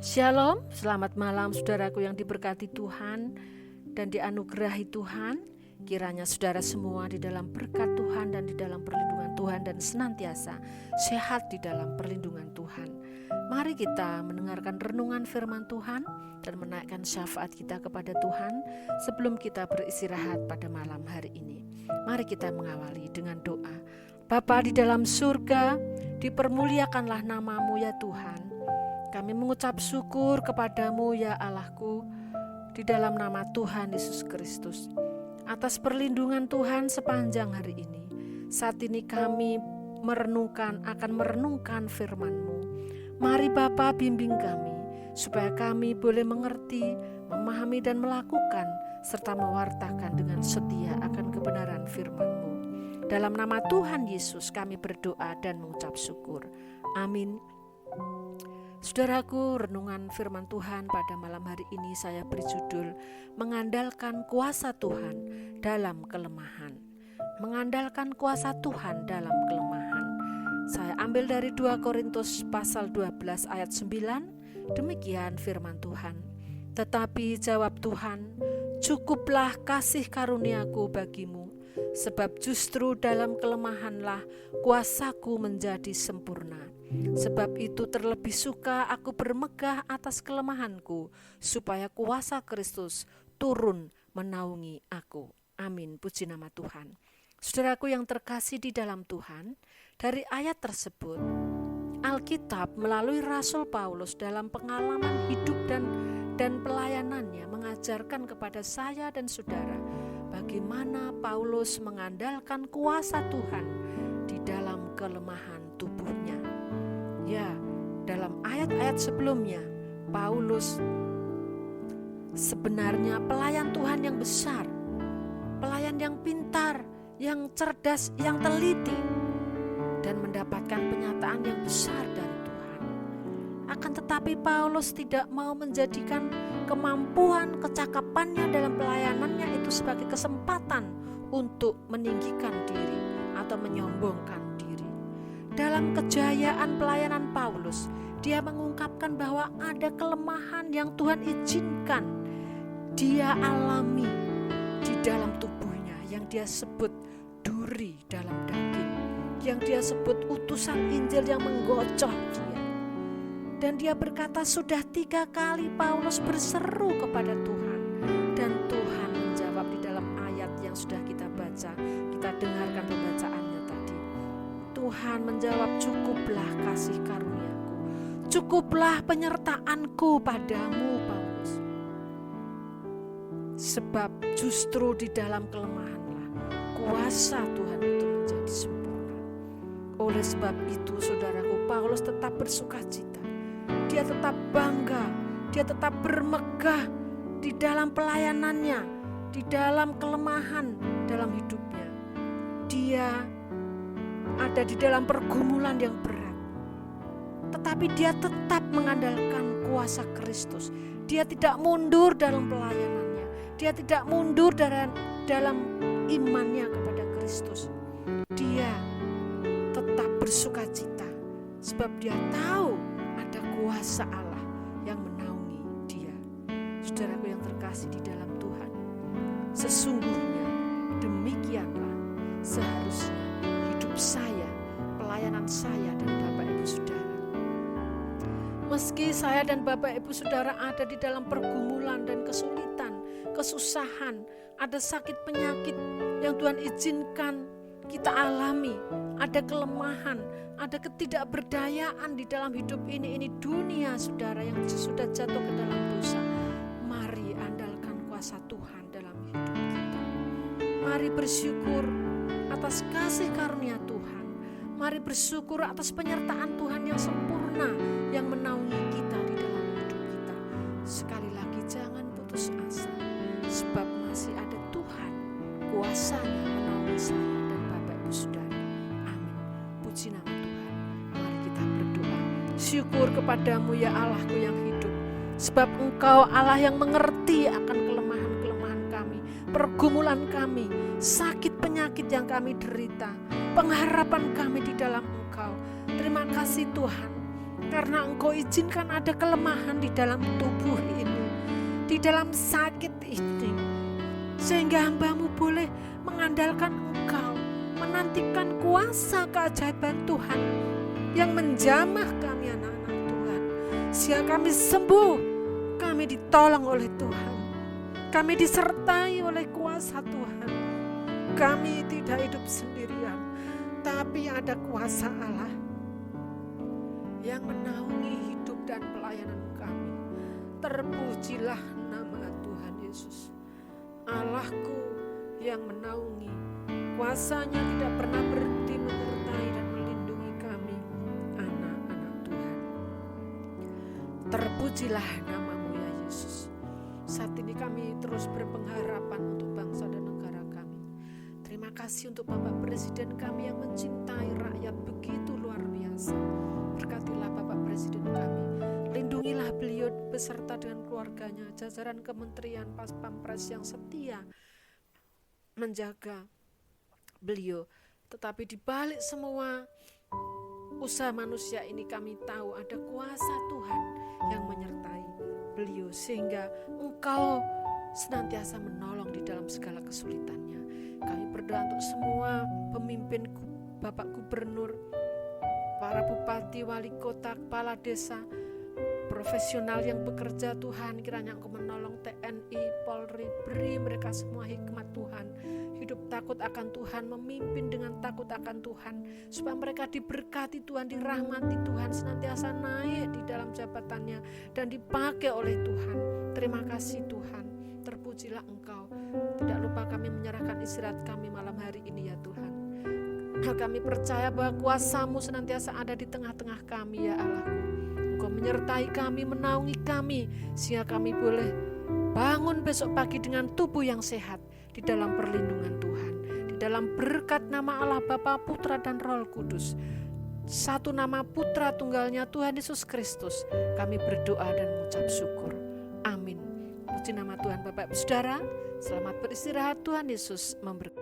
Shalom, selamat malam saudaraku yang diberkati Tuhan dan dianugerahi Tuhan. Kiranya saudara semua di dalam berkat Tuhan dan di dalam perlindungan Tuhan dan senantiasa sehat di dalam perlindungan Tuhan. Mari kita mendengarkan renungan firman Tuhan dan menaikkan syafaat kita kepada Tuhan sebelum kita beristirahat pada malam hari ini. Mari kita mengawali dengan doa. Bapa di dalam surga, dipermuliakanlah nama-Mu ya Tuhan. Kami mengucap syukur kepadamu ya Allahku di dalam nama Tuhan Yesus Kristus atas perlindungan Tuhan sepanjang hari ini. Saat ini kami akan merenungkan firman-Mu. Mari Bapa bimbing kami supaya kami boleh mengerti, memahami dan melakukan serta mewartakan dengan setia akan kebenaran firman-Mu. Dalam nama Tuhan Yesus kami berdoa dan mengucap syukur. Amin. Saudaraku, renungan firman Tuhan pada malam hari ini saya beri judul Mengandalkan Kuasa Tuhan dalam Kelemahan. Mengandalkan kuasa Tuhan dalam kelemahan. Saya ambil dari 2 Korintus pasal 12 ayat 9. Demikian firman Tuhan. Tetapi jawab Tuhan, cukuplah kasih karuniaku bagimu, sebab justru dalam kelemahanlah kuasaku menjadi sempurna. Sebab itu terlebih suka aku bermegah atas kelemahanku, supaya kuasa Kristus turun menaungi aku. Amin, puji nama Tuhan. Saudaraku yang terkasih di dalam Tuhan, dari ayat tersebut, Alkitab melalui Rasul Paulus dalam pengalaman hidup dan pelayanannya mengajarkan kepada saya dan saudara bagaimana Paulus mengandalkan kuasa Tuhan di dalam kelemahan tubuhnya. Ya, dalam ayat-ayat sebelumnya, Paulus sebenarnya pelayan Tuhan yang besar, pelayan yang pintar, yang cerdas, yang teliti, dan mendapatkan penyataan yang besar dari Tuhan. Akan tetapi Paulus tidak mau menjadikan kemampuan, kecakapannya dalam pelayanannya itu sebagai kesempatan untuk meninggikan diri atau menyombongkan diri. Dalam kejayaan pelayanan Paulus, dia mengungkapkan bahwa ada kelemahan yang Tuhan izinkan dia alami di dalam tubuhnya, yang dia sebut duri dalam daging, yang dia sebut utusan Injil yang menggocoh dia. Dan dia berkata sudah 3 kali Paulus berseru kepada Tuhan, dan Tuhan menjawab di dalam ayat yang sudah kita baca, kita dengarkan pembacaannya tadi. Tuhan menjawab, cukuplah kasih karuniaku, cukuplah penyertaanku padamu Paulus. Sebab justru di dalam kelemahanlah kuasa Tuhan itu menjadi sempurna. Oleh sebab itu saudaraku, Paulus tetap bersukacita. Dia tetap bangga, dia tetap bermegah di dalam pelayanannya, di dalam kelemahan dalam hidupnya. Dia ada di dalam pergumulan yang berat, tetapi dia tetap mengandalkan kuasa Kristus. Dia tidak mundur dalam pelayanannya, dia tidak mundur dalam imannya kepada Kristus. Dia tetap bersukacita sebab dia tahu ada kuasa Allah yang menaungi dia. Saudaraku yang terkasih di dalam Tuhan, sesungguhnya demikianlah seharusnya hidup saya, pelayanan saya dan Bapak Ibu Saudara. Meski saya dan Bapak Ibu Saudara ada di dalam pergumulan dan kesulitan, kesusahan, ada sakit penyakit yang Tuhan izinkan kita alami, ada kelemahan, ada ketidakberdayaan di dalam hidup ini dunia saudara yang sudah jatuh ke dalam dosa. Mari andalkan kuasa Tuhan dalam hidup kita. Mari bersyukur atas kasih karunia Tuhan. Mari bersyukur atas penyertaan Tuhan yang sempurna yang menaungi kita di dalam hidup kita. Sekali lagi jangan putus asa, sebab masih ada Tuhan, kuasanya menaungi saya dan Bapak Ibu Saudara. Amin. Puji nama Tuhan. Mari kita berdoa. Syukur kepadamu ya Allahku yang hidup, sebab Engkau Allah yang mengerti akan kelemahan-kelemahan kami, pergumulan kami, sakit penyakit yang kami derita, pengharapan kami di dalam Engkau. Terima kasih Tuhan, Karena Engkau izinkan ada kelemahan di dalam tubuh ini, di dalam sakit ini, sehingga hamba-Mu boleh mengandalkan Engkau, menantikan kuasa keajaiban Tuhan yang menjamah kami anak-anak Tuhan. Sehingga kami sembuh, kami ditolong oleh Tuhan, kami disertai oleh kuasa Tuhan. Kami tidak hidup sendirian, tapi ada kuasa Allah yang menaungi hidup dan pelayanan kami. Terpujilah nama Tuhan Yesus. Allahku yang menaungi, kuasanya tidak pernah berhenti menyertai dan melindungi kami, anak-anak Tuhan. Terpujilah nama-Mu ya Yesus. Saat ini kami terus berpengharapan untuk bangsa dan negara kami. Terima kasih untuk Bapak Presiden kami yang mencintai rakyat begitu luar biasa. Berkatilah Bapak Presiden kami, lindungilah beliau beserta dengan keluarganya, jajaran kementerian Pas Pampres yang setia menjaga beliau. Tetapi di balik semua usaha manusia ini kami tahu ada kuasa Tuhan yang menyertai beliau, sehingga Engkau senantiasa menolong di dalam segala kesulitannya. Kami berdoa untuk semua pemimpin, Bapak Gubernur, para bupati, wali kota, kepala desa, profesional yang bekerja Tuhan, kiranya Engkau menolong TNI, Polri, beri mereka semua hikmat Tuhan, hidup takut akan Tuhan, memimpin dengan takut akan Tuhan, supaya mereka diberkati Tuhan, dirahmati Tuhan, senantiasa naik di dalam jabatannya dan dipakai oleh Tuhan. Terima kasih Tuhan, terpujilah Engkau. Tidak lupa kami menyerahkan istirahat kami malam hari ini ya Tuhan. Kami percaya bahwa kuasa-Mu senantiasa ada di tengah-tengah kami ya Allahku. Engkau menyertai kami, menaungi kami, sehingga kami boleh bangun besok pagi dengan tubuh yang sehat di dalam perlindungan Tuhan, di dalam berkat nama Allah Bapa, Putra dan Roh Kudus. Satu nama Putra Tunggalnya Tuhan Yesus Kristus, kami berdoa dan mengucap syukur. Amin. Puji nama Tuhan. Bapak Ibu Saudara, selamat beristirahat. Tuhan Yesus memberkati.